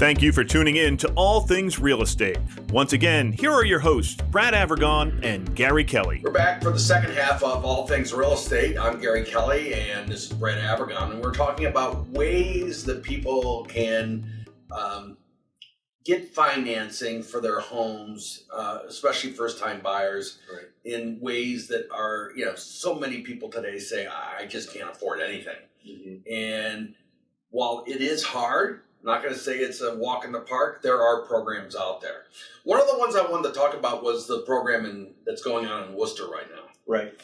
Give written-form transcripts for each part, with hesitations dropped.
Thank you for tuning in to All Things Real Estate. Once again, here are your hosts, Brad Avergon and Gary Kelly. We're back for the second half of All Things Real Estate. I'm Gary Kelly, and this is Brad Avergon, and we're talking about ways that people can get financing for their homes, especially first-time buyers, right, in ways that are, so many people today say, I just can't afford anything. Mm-hmm. And while it is hard, I'm not going to say it's a walk in the park, there are programs out there. One of the ones I wanted to talk about was the program that's going on in Worcester right now. Right.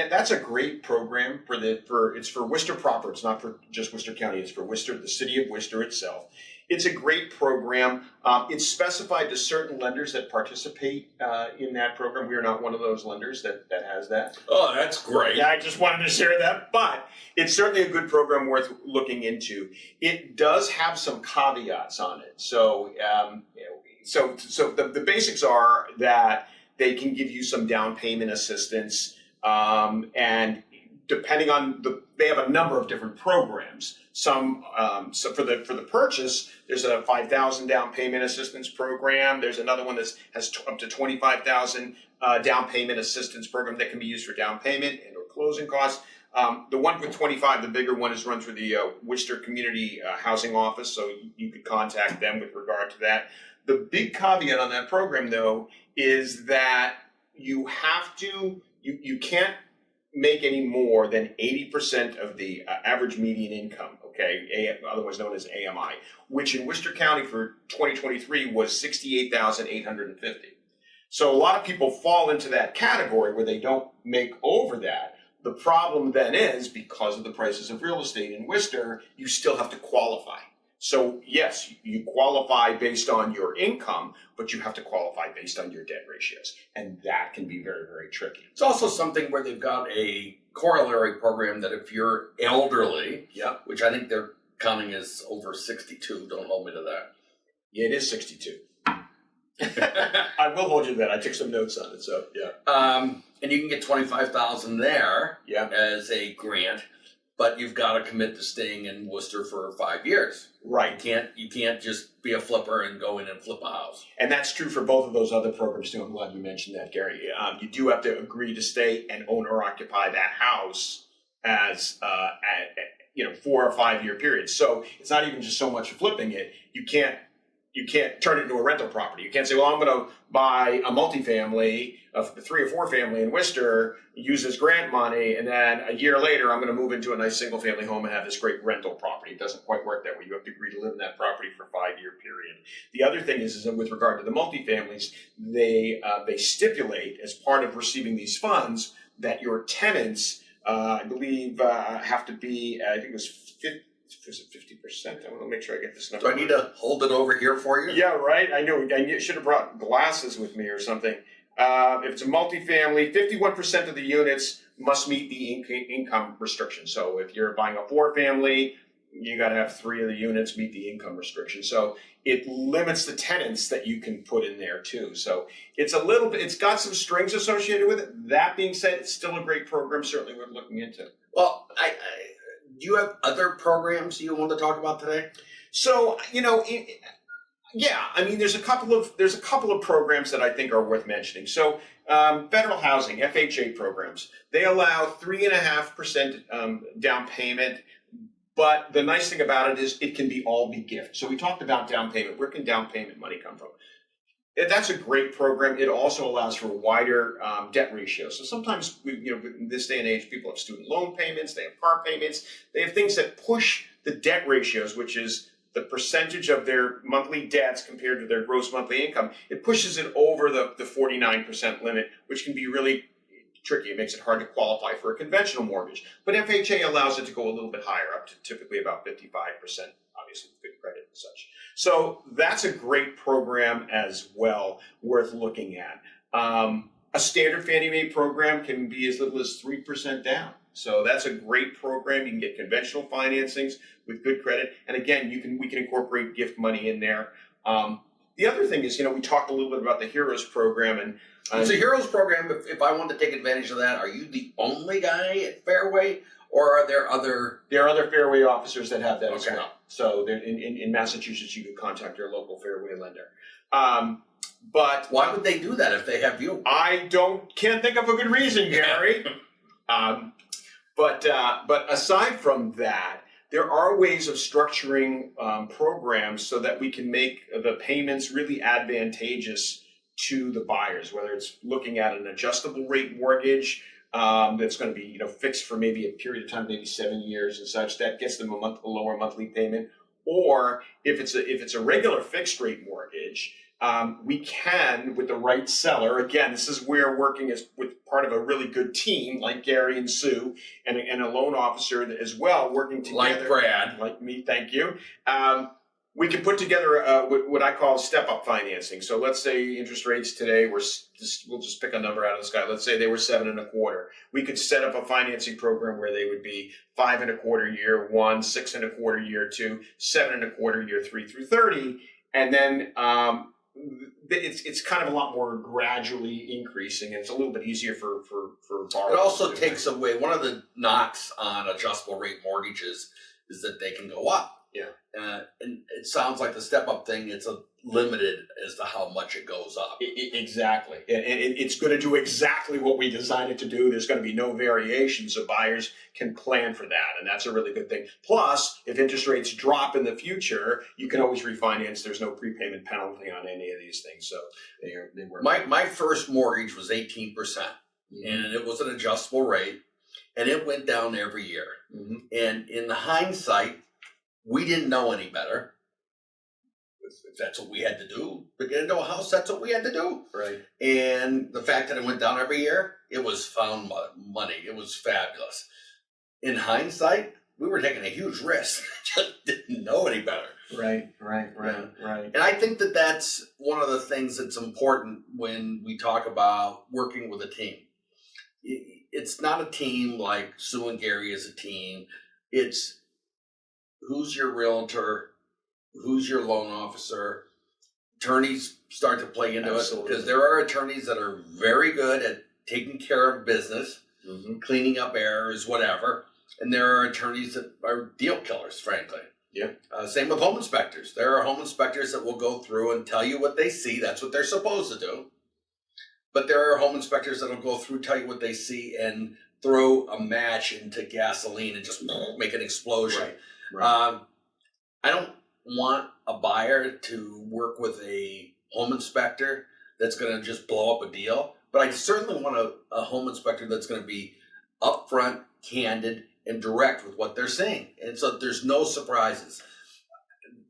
That's a great program it's for Worcester proper. It's not for just Worcester County. It's for Worcester, the city of Worcester itself. It's a great program. It's specified to certain lenders that participate in that program. We are not one of those lenders that has that. Oh, that's great. Yeah, I just wanted to share that. But it's certainly a good program worth looking into. It does have some caveats on it. So the basics are that they can give you some down payment assistance, and depending on they have a number of different programs. Some so for the purchase, there's a $5,000 down payment assistance program. There's another one that has up to $25,000 down payment assistance program that can be used for down payment and or closing costs. The one with 25, the bigger one, is run through the Worcester Community Housing Office, so you could contact them with regard to that. The big caveat on that program, though, is that you can't make any more than 80% of the average median income, okay, otherwise known as AMI, which in Worcester County for 2023 was $68,850. So a lot of people fall into that category where they don't make over that. The problem then is, because of the prices of real estate in Worcester, you still have to qualify. So yes, you qualify based on your income, but you have to qualify based on your debt ratios. And that can be very, very tricky. It's also something where they've got a corollary program that if you're elderly, which I think they're counting as over 62, don't hold me to that. Yeah, it is 62. I will hold you to that. I took some notes on it, so yeah. And you can get $25,000 there as a grant. But you've got to commit to staying in Worcester for 5 years. Right. You can't just be a flipper and go in and flip a house. And that's true for both of those other programs too. I'm glad you mentioned that, Gary. You do have to agree to stay and own or occupy that house as 4 or 5 year periods. So it's not even just so much flipping it. You can't turn it into a rental property. You can't say, well, I'm going to buy a multifamily, a 3 or 4 family in Worcester, use this grant money, and then a year later, I'm going to move into a nice single family home and have this great rental property. It doesn't quite work that way. You have to agree to live in that property for a 5 year period. The other thing is that with regard to the multifamilies, they stipulate as part of receiving these funds that your tenants, I believe, have to be, I think it was 50%. I want to make sure I get this number. Do I need to hold it over here for you? Yeah, right. I know. I should have brought glasses with me or something. If it's a multifamily, 51% of the units must meet the income restriction. So if you're buying a 4 family, you got to have 3 of the units meet the income restriction. So it limits the tenants that you can put in there too. So it's a little bit, it's got some strings associated with it. That being said, it's still a great program. Certainly worth looking into. Well, do you have other programs you want to talk about today? So, there's a couple of programs that I think are worth mentioning. So, federal housing, FHA programs, they allow 3.5% down payment. But the nice thing about it is it can all be gift. So we talked about down payment. Where can down payment money come from? That's a great program. It also allows for wider debt ratios. So sometimes, in this day and age, people have student loan payments, they have car payments, they have things that push the debt ratios, which is the percentage of their monthly debts compared to their gross monthly income. It pushes it over the 49% limit, which can be really tricky. It makes it hard to qualify for a conventional mortgage. But FHA allows it to go a little bit higher, up to typically about 55%, obviously with good credit and such. So that's a great program as well, worth looking at. A standard Fannie Mae program can be as little as 3% down. So that's a great program. You can get conventional financings with good credit. And again, we can incorporate gift money in there. The other thing is, we talked a little bit about the HEROES program. And it's a HEROES program. If I want to take advantage of that, are you the only guy at Fairway? Or are there other? There are other fairway officers that have that as Okay. well. So in Massachusetts, you could contact your local fairway lender. But Why would they do that if they have you? I can't think of a good reason, Gary. But aside from that, there are ways of structuring programs so that we can make the payments really advantageous to the buyers, whether it's looking at an adjustable rate mortgage that's going to be fixed for maybe a period of time, maybe 7 years and such, that gets them a lower monthly payment, or if it's a regular fixed rate mortgage, we can, with the right seller, again, this is where working with part of a really good team like Gary and Sue and a loan officer as well, working together. Like Brad. Like me, thank you. We can put together what I call step-up financing. So let's say interest rates today we'll just pick a number out of the sky. Let's say they were 7.25. We could set up a financing program where they would be 5.25 year one, 6.25 year two, 7.25 year 3 through 30, and then it's kind of a lot more gradually increasing, and it's a little bit easier for borrowers. It also takes away one of the knocks on adjustable rate mortgages is that they can go up. Yeah. And it sounds like the step up thing, it's limited as to how much it goes up. Exactly. And it's going to do exactly what we designed it to do. There's going to be no variation, so buyers can plan for that. And that's a really good thing. Plus, if interest rates drop in the future, you can always refinance. There's no prepayment penalty on any of these things. So they work. My first mortgage was 18%. Mm-hmm. And it was an adjustable rate. And it went down every year. Mm-hmm. And in hindsight, we didn't know any better. If that's what we had to do to get into a house, that's what we had to do. Right. And the fact that it went down every year, it was found money. It was fabulous. In hindsight, we were taking a huge risk. Just didn't know any better. Right. And I think that that's one of the things that's important when we talk about working with a team. It's not a team like Sue and Gary is a team. It's who's your realtor, who's your loan officer. Attorneys start to play into it because there are attorneys that are very good at taking care of business, mm-hmm. cleaning up errors, whatever. And there are attorneys that are deal killers, frankly. Yeah. Same with home inspectors. There are home inspectors that will go through and tell you what they see. That's what they're supposed to do. But there are home inspectors that will go through, tell you what they see, and throw a match into gasoline and just make an explosion. Right. I don't want a buyer to work with a home inspector that's going to just blow up a deal, but I certainly want a home inspector that's going to be upfront, candid, and direct with what they're saying, and so there's no surprises.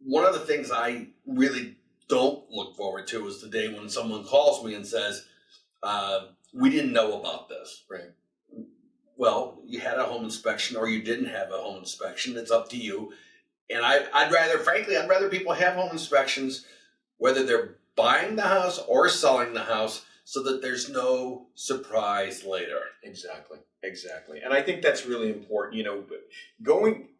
One of the things I really don't look forward to is the day when someone calls me and says, we didn't know about this. Right. Well, you had a home inspection or you didn't have a home inspection. It's up to you. And I'd rather people have home inspections, whether they're buying the house or selling the house, so that there's no surprise later. Exactly. And I think that's really important.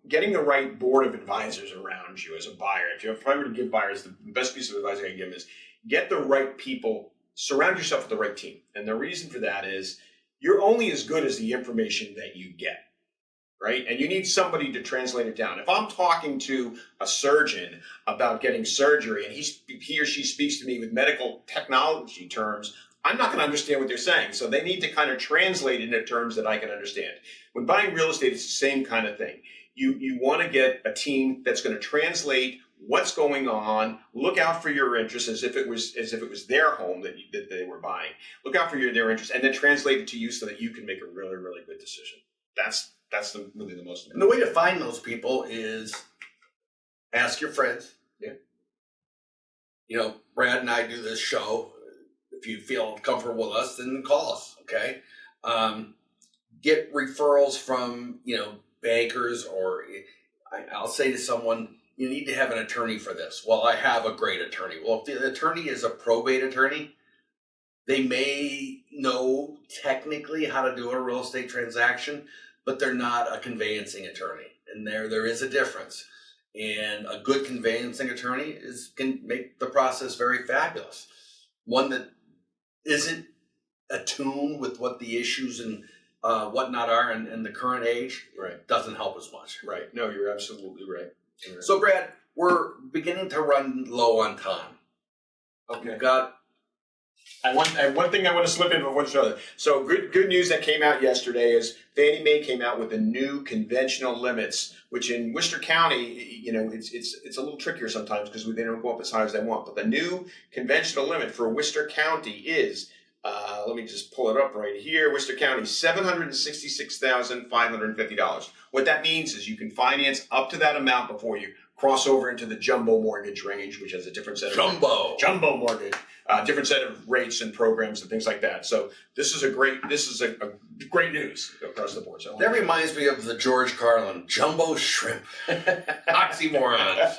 Getting the right board of advisors around you as a buyer. If I were to give buyers the best piece of advice I can give them is get the right people, surround yourself with the right team. And the reason for that is you're only as good as the information that you get, right? And you need somebody to translate it down. If I'm talking to a surgeon about getting surgery and he or she speaks to me with medical technology terms, I'm not going to understand what they're saying. So they need to kind of translate into terms that I can understand. When buying real estate, it's the same kind of thing. You want to get a team that's going to translate what's going on, look out for your interests as if it was their home that they were buying. Look out for their interests, and then translate it to you so that you can make a really, really good decision. That's really the most important. And the way to find those people is ask your friends. Yeah. Brad and I do this show. If you feel comfortable with us, then call us, okay? Get referrals from, bankers, or I'll say to someone, you need to have an attorney for this. Well, I have a great attorney. Well, if the attorney is a probate attorney, they may know technically how to do a real estate transaction, but they're not a conveyancing attorney. And there is a difference. And a good conveyancing attorney can make the process very fabulous. One that isn't attuned with what the issues and whatnot are in the current age, Right. doesn't help as much. Right. No, you're absolutely right. You're right. So, Brad, we're beginning to run low on time. Okay. We've got I have one thing I want to slip in before the show. So good news that came out yesterday is Fannie Mae came out with the new conventional limits, which in Worcester County, you know, it's a little trickier sometimes because they don't go up as high as they want. But the new conventional limit for Worcester County is, let me just pull it up right here. Worcester County, $766,550. What that means is you can finance up to that amount before you cross over into the jumbo mortgage range, which has a different set of jumbo mortgage, different set of rates and programs and things like that. So this is a great news across the board. So that reminds me of the George Carlin jumbo shrimp oxymorons.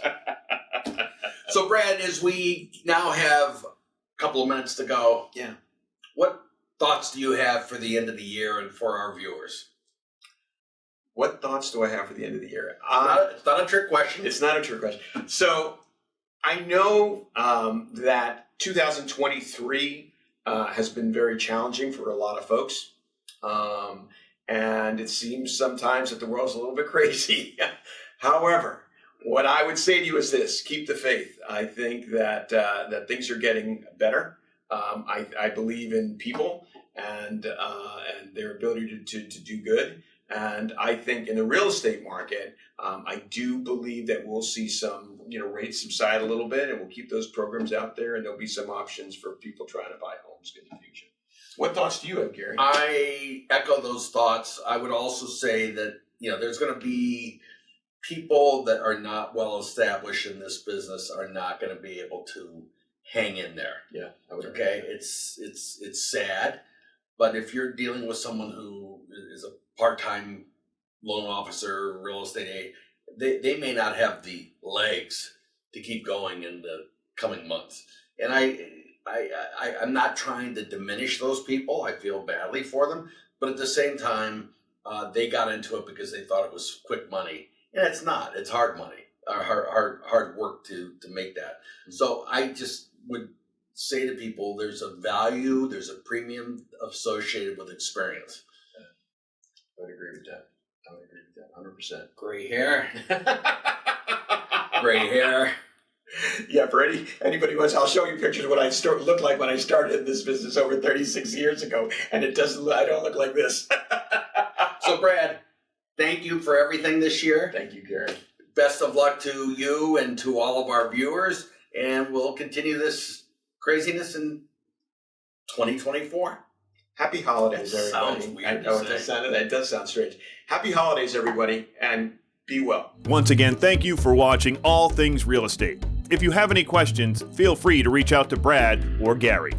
So, Brad, as we now have a couple of minutes to go, what thoughts do you have for the end of the year and for our viewers? What thoughts do I have for the end of the year? It's not a trick question. It's not a trick question. So I know that 2023 has been very challenging for a lot of folks. And it seems sometimes that the world's a little bit crazy. However, what I would say to you is this: keep the faith. I think that things are getting better. I believe in people and their ability to do good. And I think in the real estate market, I do believe that we'll see some, rates subside a little bit, and we'll keep those programs out there, and there'll be some options for people trying to buy homes in the future. What thoughts do you have, Gary? I echo those thoughts. I would also say that, there's going to be people that are not well established in this business are not going to be able to hang in there. Yeah, I would agree. Okay, it's sad, but if you're dealing with someone who is a part-time loan officer, real estate agent, they may not have the legs to keep going in the coming months. And I'm not trying to diminish those people. I feel badly for them, but at the same time, they got into it because they thought it was quick money, and it's not. It's hard money, hard work to make that. So I just would say to people, there's a value, there's a premium associated with experience. I would agree with that. 100%. Gray hair. Gray hair. Yeah, for anybody who wants, I'll show you pictures of what I looked like when I started in this business over 36 years ago, and I don't look like this. So, Brad, thank you for everything this year. Thank you, Gary. Best of luck to you and to all of our viewers, and we'll continue this craziness in 2024. Happy holidays, everybody. Sounds weird. I know it does sound strange. Happy holidays, everybody, and be well. Once again, thank you for watching All Things Real Estate. If you have any questions, feel free to reach out to Brad or Gary.